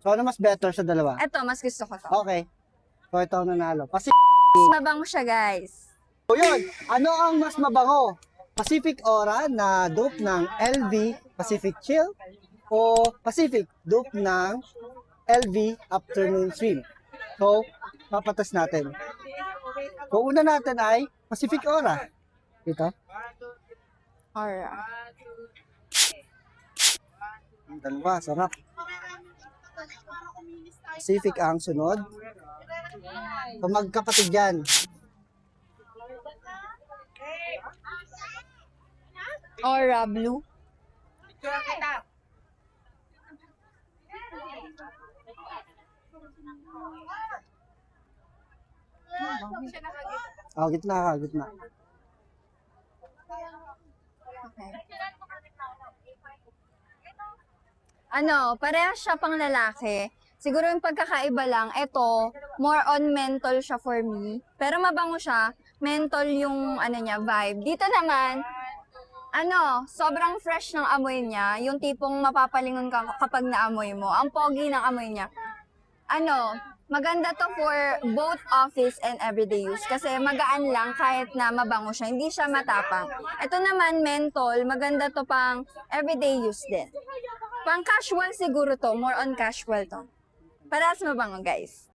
So, ano mas better sa dalawa? Eto, mas gusto ko to. Okay. So, ito ang nanalo. Mas mabango siya, guys. So, yun. Ano ang mas mabango? Pacific Aura na dupe ng LV Pacific Chill o Pacific dupe ng LV Afternoon Swim? So, papatas natin. So, una natin ay Pacific Aura. Ito. Alright. Ang dalawa, sarap. Pacific ang sunod. So, magkapatid yan. Aura Blue. Oh, gitna ka, gitna. Okay. Ano, parehas siya pang lalaki. Siguro yung pagkakaiba lang, ito, more on menthol siya for me. Pero mabango siya, menthol yung ano niya, vibe. Dito naman, ano, sobrang fresh ng amoy niya. Yung tipong mapapalingon ka kapag naamoy mo. Ang pogi ng amoy niya. Ano, maganda to for both office and everyday use. Kasi magaan lang kahit na mabango siya. Hindi siya matapang. Ito naman, menthol, maganda to pang everyday use din. Pang casual siguro to. More on casual to. Parehas mabango, guys.